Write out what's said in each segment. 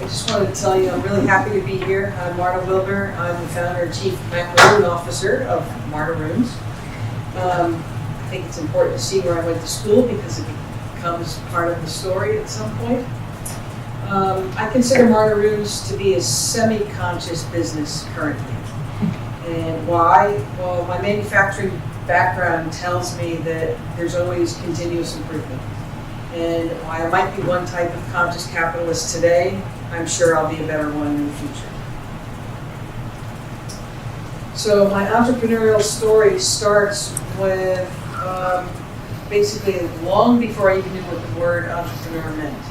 just wanted to tell you I'm really happy to be here. I'm Marta Wilbur. I'm the founder and chief macaroon officer of Martaroons. I think it's important to see where I went to school because it becomes part of the story at some point. I consider Martaroons to be a semi-conscious business currently. And why? Well, my manufacturing background tells me that there's always continuous improvement. And while I might be one type of conscious capitalist today, I'm sure I'll be a better one in the future. So my entrepreneurial story starts with basically long before I even knew what the word entrepreneur meant.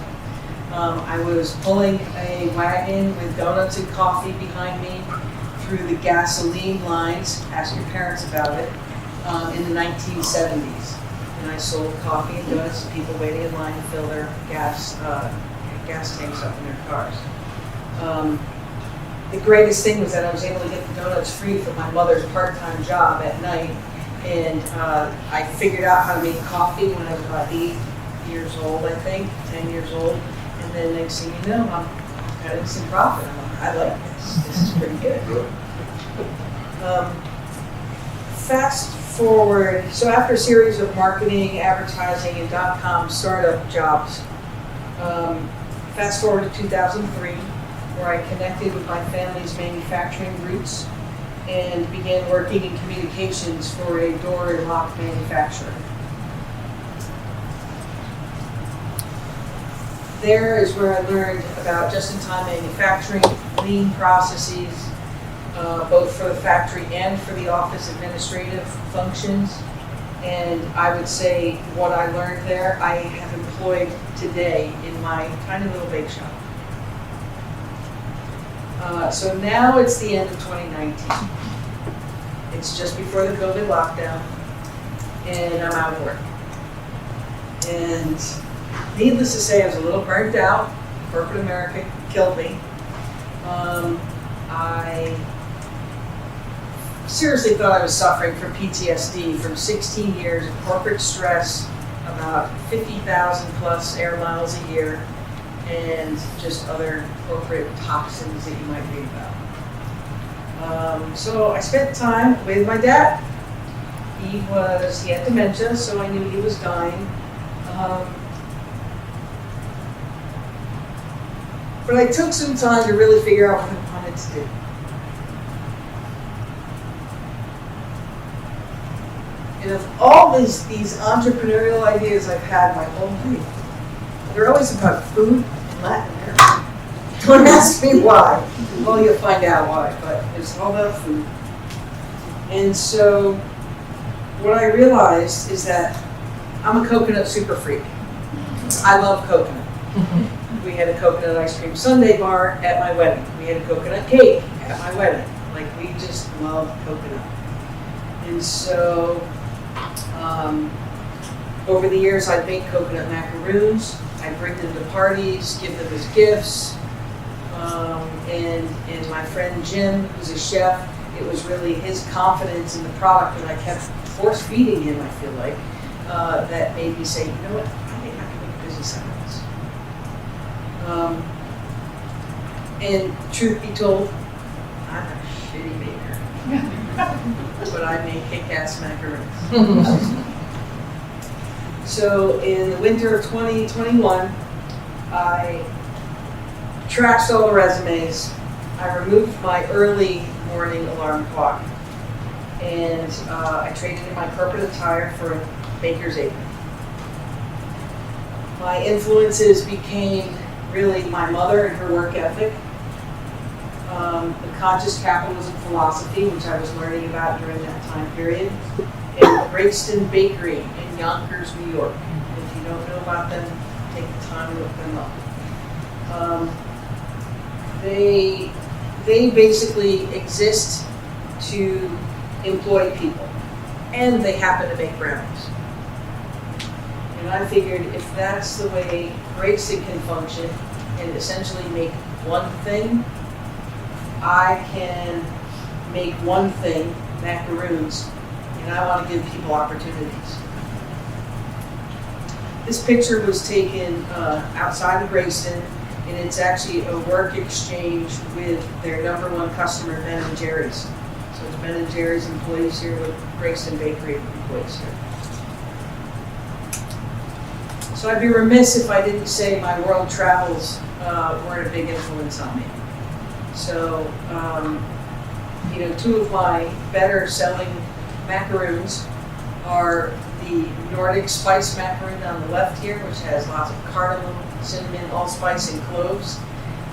I was pulling a wagon with donuts and coffee behind me through the gasoline lines, ask your parents about it, in the 1970s. And I sold coffee and donuts to people waiting in line to fill their gas tanks up in their cars. The greatest thing was that I was able to get the donuts free from my mother's part-time job at night, and I figured out how to make coffee when I was about 8 years old, I think, 10 years old, and then next thing you know, I'm cutting some profit. I'm like, I like this. This is pretty good. Fast forward, so after a series of marketing, advertising, and .com startup jobs, fast forward to 2003, where I connected with my family's manufacturing roots and began working in communications for a door and lock manufacturer. There is where I learned about just-in-time manufacturing, lean processes, both for the factory and for the office administrative functions. And I would say what I learned there, I have employed today in my tiny little bake shop. So now it's the end of 2019. It's just before the COVID lockdown, and I'm out of work. And needless to say, I was a little burnt out. Corporate America killed me. I seriously thought I was suffering from PTSD from 16 years of corporate stress, about 50,000 plus air miles a year, and just other corporate toxins that you might read about. So I spent time with my dad. He had dementia, so I knew he was dying. But I took some time to really figure out what I wanted to do. And of all these entrepreneurial ideas I've had my whole life, they're always about food and Latin America. Don't ask me why. Well, you'll find out why, but it's all about food. And so what I realized is that I'm a coconut super freak. I love coconut. We had a coconut ice cream sundae bar at my wedding. We had a coconut cake at my wedding. Like, we just love coconut. And so over the years, I'd make coconut macaroons. I'd bring them to parties, give them as gifts. And my friend Jim, who's a chef, it was really his confidence in the product that I kept force feeding him, I feel like, that made me say, you know what, I think I can make a business out of this. And truth be told, I'm a shitty baker, but I make kick-ass macaroons. So in the winter of 2021, I trashed all the resumes. I removed my early morning alarm clock, and I traded in my corporate attire for a baker's apron. My influences became really my mother and her work ethic, the conscious capitalism philosophy, which I was learning about during that time period, and Breakston Bakery in Yonkers, New York. And if you don't know about them, take the time to look them up. They basically exist to employ people, and they happen to make brownies. And I figured if that's the way Breakston can function and essentially make one thing, I can make one thing, macaroons, and I want to give people opportunities. This picture was taken outside of Breakston And it's actually a work exchange with their #1 customer, Ben and Jerry's. So it's Ben and Jerry's employees here with Brixton Bakery employees here. So I'd be remiss if I didn't say my world travels weren't a big influence on me. So, two of my better selling macaroons are the Nordic spice macaroon on the left here, which has lots of cardamom, cinnamon, allspice, and cloves.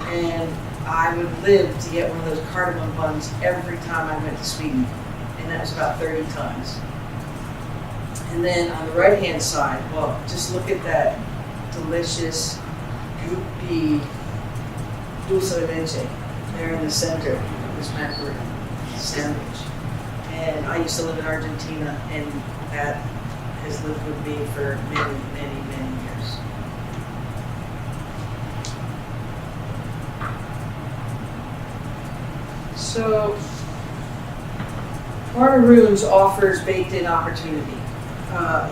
And I would live to get one of those cardamom buns every time I went to Sweden. And that was about 30 times. And then on the right-hand side, well, just look at that delicious, goopy dulce de leche there in the center of this macaroon sandwich. And I used to live in Argentina, and that has lived with me for many, many, many years. So, Martaroons offers baked-in opportunity.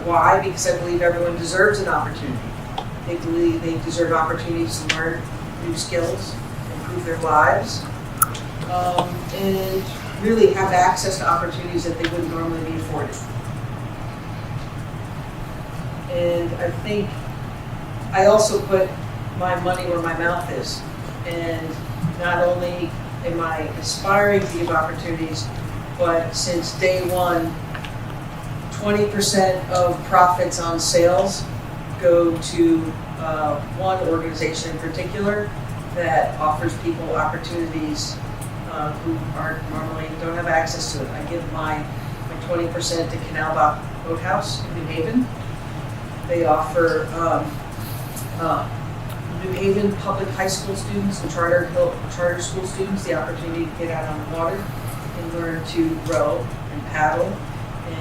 Why? Because I believe everyone deserves an opportunity. They believe they deserve opportunities to learn new skills, improve their lives, and really have access to opportunities that they wouldn't normally be afforded. And I think I also put my money where my mouth is. And not only am I aspiring to give opportunities, but since day one, 20% of profits on sales go to one organization in particular that offers people opportunities who don't have access to it. I give my 20% to Canal Boathouse in New Haven. They offer New Haven public high school students and charter school students the opportunity to get out on the water and learn to row and paddle.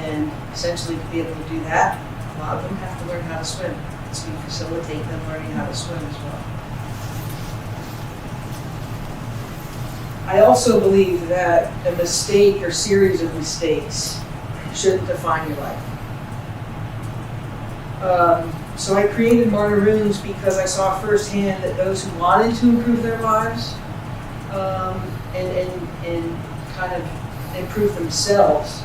And essentially, to be able to do that, a lot of them have to learn how to swim. So we facilitate them learning how to swim as well. I also believe that a mistake or series of mistakes shouldn't define your life. So I created Martaroons because I saw firsthand that those who wanted to improve their lives and kind of improve themselves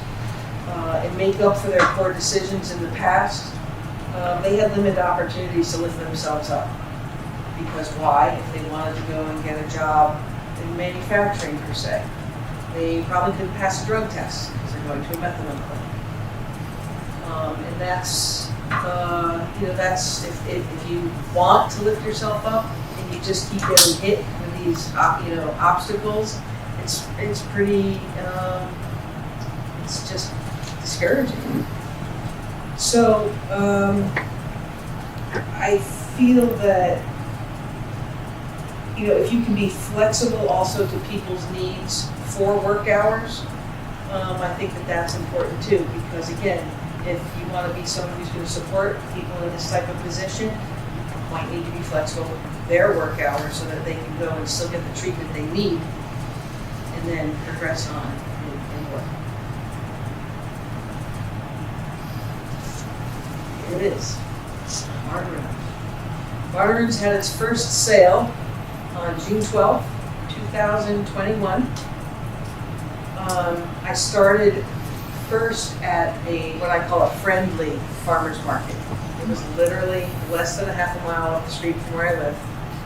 and make up for their poor decisions in the past, they had limited opportunities to lift themselves up. Because why? If they wanted to go and get a job in manufacturing per se, they probably couldn't pass a drug test because they're going to a methadone clinic. And that's if you want to lift yourself up and you just keep getting hit with these obstacles, it's pretty it's just discouraging. So I feel that if you can be flexible also to people's needs for work hours, I think that that's important too, because again, if you want to be someone who's going to support people in this type of position, you might need to be flexible with their work hours so that they can go and still get the treatment they need and then progress on in work. Here it is, Martaroons. Martaroons had its first sale on June 12th, 2021. I started first at what I call a friendly farmer's market. It was literally less than a half a mile up the street from where I live.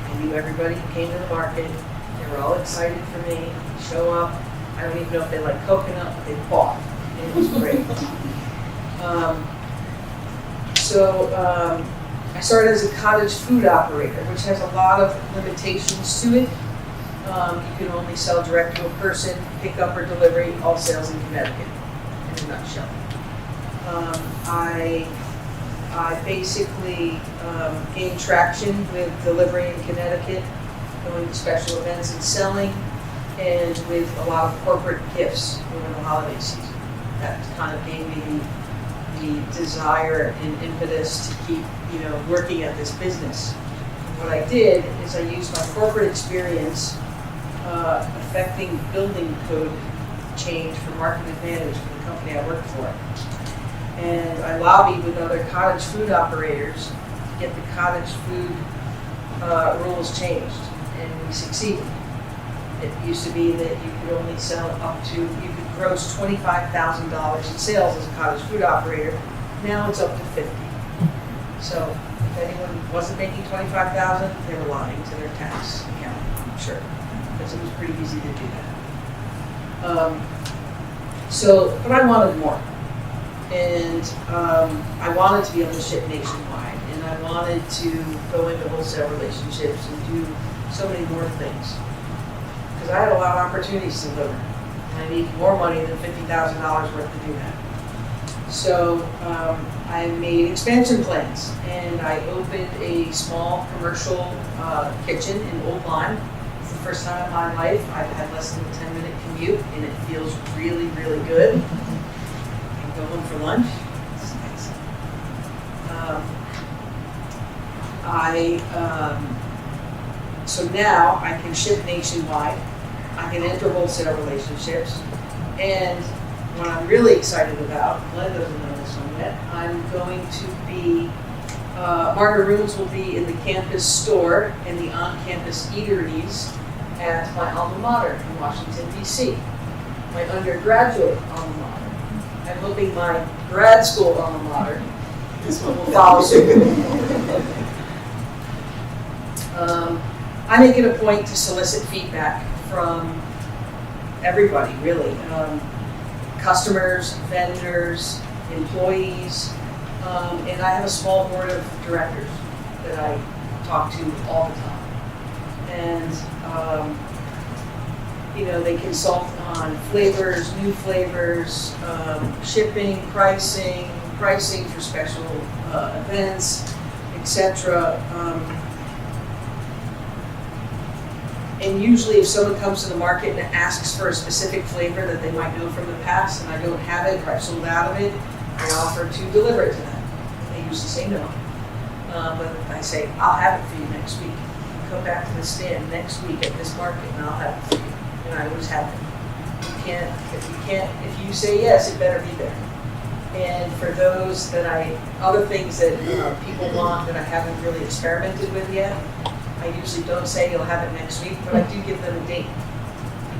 I knew everybody who came to the market. They were all excited for me to show up. I don't even know if they like coconut, but they bought. And it was great. I started as a cottage food operator, which has a lot of limitations to it. You can only sell direct to a person, pickup or delivery, all sales in Connecticut. In a nutshell. I basically gained traction with delivery in Connecticut, going to special events and selling, and with a lot of corporate gifts over the holiday season. That kind of gave me the desire and impetus to keep, working at this business. And what I did is I used my corporate experience affecting building code change for market advantage for the company I worked for. And I lobbied with other cottage food operators to get the cottage food rules changed and we succeeded. It used to be that you could only sell up to, you could gross $25,000 in sales as a cottage food operator. Now it's up to 50. So if anyone wasn't making 25,000, they were lying to their tax account, I'm sure, because it was pretty easy to do that. But I wanted more. And I wanted to be able to ship nationwide, and I wanted to go into wholesale relationships and do so many more things. Because I had a lot of opportunities to deliver. And I need more money than $50,000 worth to do that. So I made expansion plans, and I opened a small commercial kitchen in Old Lyme. It's the first time in my life I've had less than a 10-minute commute, and it feels really, really good. I can go home for lunch. It's nice. So now I can ship nationwide. I can enter wholesale relationships, and what I'm really excited about, Glenn doesn't know this one yet, I'm going to be, Margaret Rooms will be in the campus store and the on-campus eateries at my alma mater in Washington, D.C., my undergraduate alma mater. I'm hoping my grad school alma mater, this one will follow suit. I make it a point to solicit feedback from everybody, really. Customers, vendors, employees, and I have a small board of directors that I talk to all the time. And, they consult on flavors, new flavors, shipping, pricing for special events, etc. And usually if someone comes to the market and asks for a specific flavor that they might know from the past and I don't have it or I've sold out of it, I offer to deliver it to them. They usually say no. But I say, I'll have it for you next week. Come back to the stand next week at this market and I'll have it for you. And I always have it. If you say yes, it better be there. And for those other things that people want that I haven't really experimented with yet, I usually don't say you'll have it next week, but I do give them a date.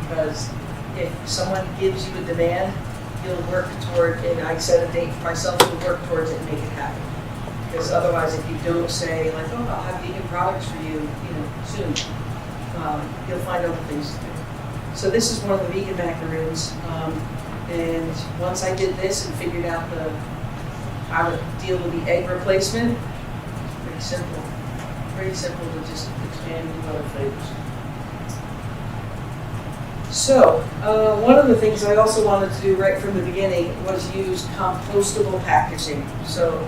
Because if someone gives you a demand, you'll work toward, and I set a date for myself to work towards it and make it happen. Because otherwise, if you don't say, like, oh, I'll have vegan products for you, soon, you'll find other things to do. So this is one of the vegan macaroons. And once I did this and figured out how to deal with the egg replacement, it's pretty simple. Pretty simple to just expand into other flavors. So, one of the things I also wanted to do right from the beginning was use compostable packaging. So,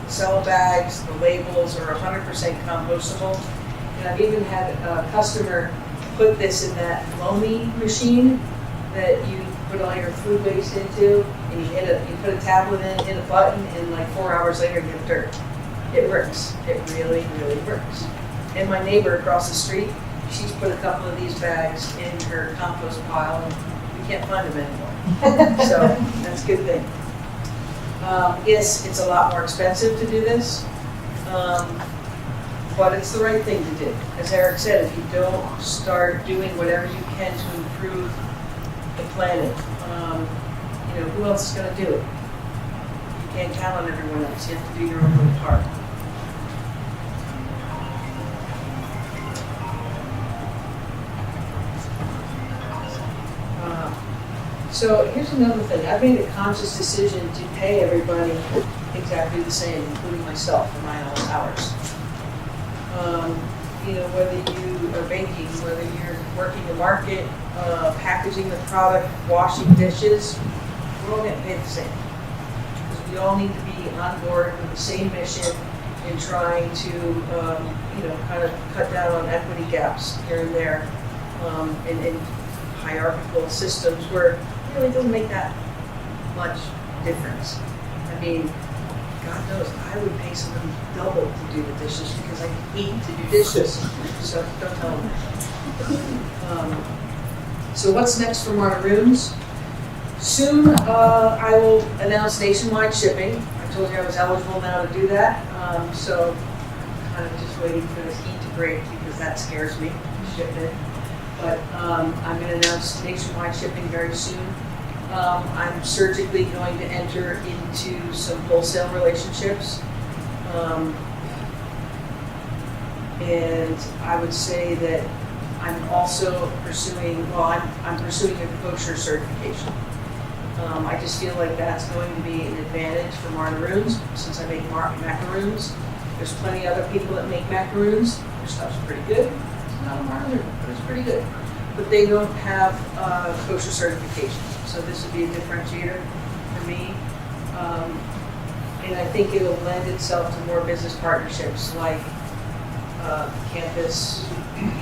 cell bags, the labels are 100% compostable. And I've even had a customer put this in that foamy machine that you put all your food waste into, and you put a tablet in, hit a button, and like 4 hours later you get dirt. It works. It really, really works. And my neighbor across the street, she's put a couple of these bags in her compost pile, and we can't find them anymore. So that's a good thing. Yes, it's a lot more expensive to do this, but it's the right thing to do. As Eric said, if you don't start doing whatever you can to improve the planet, who else is going to do it? You can't count on everyone else. You have to do your own little part. So here's another thing. I've made a conscious decision to pay everybody exactly the same, including myself, for my own hours. Whether you are baking, whether you're working the market, packaging the product, washing dishes, we're all getting paid the same. Because we all need to be on board with the same mission in trying to, kind of cut down on equity gaps here and there, in hierarchical systems where it really doesn't make that much difference. I mean, God knows, I would pay somebody double to do the dishes because I hate to do dishes. So don't tell them that. So what's next for Macaroons? Soon I will announce nationwide shipping. I told you I was eligible now to do that. So I'm kind of just waiting for this heat to break because that scares me, shipping. But I'm going to announce nationwide shipping very soon. I'm surgically going to enter into some wholesale relationships. And I would say that I'm also pursuing, I'm pursuing a kosher certification. I just feel like that's going to be an advantage for macaroons, since I make macaroons. There's plenty of other people that make macaroons. Their stuff's pretty good. It's not a macaroon, but it's pretty good. But they don't have kosher certification, so this would be a differentiator for me. And I think it'll lend itself to more business partnerships, like campus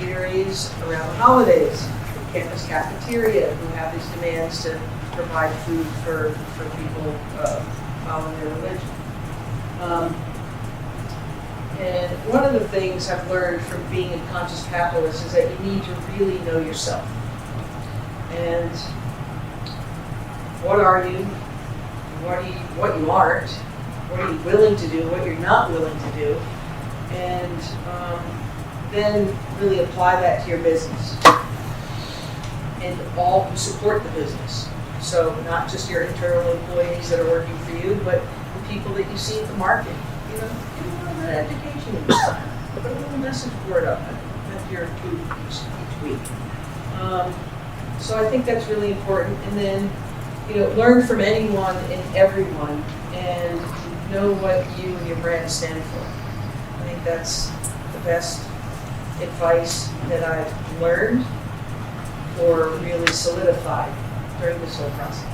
eateries around the holidays, campus cafeteria, who have these demands to provide food for people following their religion. And one of the things I've learned from being a conscious capitalist is that you need to really know yourself. And what are you? What you aren't? What are you willing to do? What you're not willing to do? And then really apply that to your business. And all who support the business. So not just your internal employees that are working for you, but the people that you see at the market. You know, give a little bit of education each time. Put a little message board up at your booth each week. So I think that's really important. And then, you know, learn from anyone and everyone, and know what you and your brand stand for. I think that's the best advice that I've learned or really solidified during this whole process.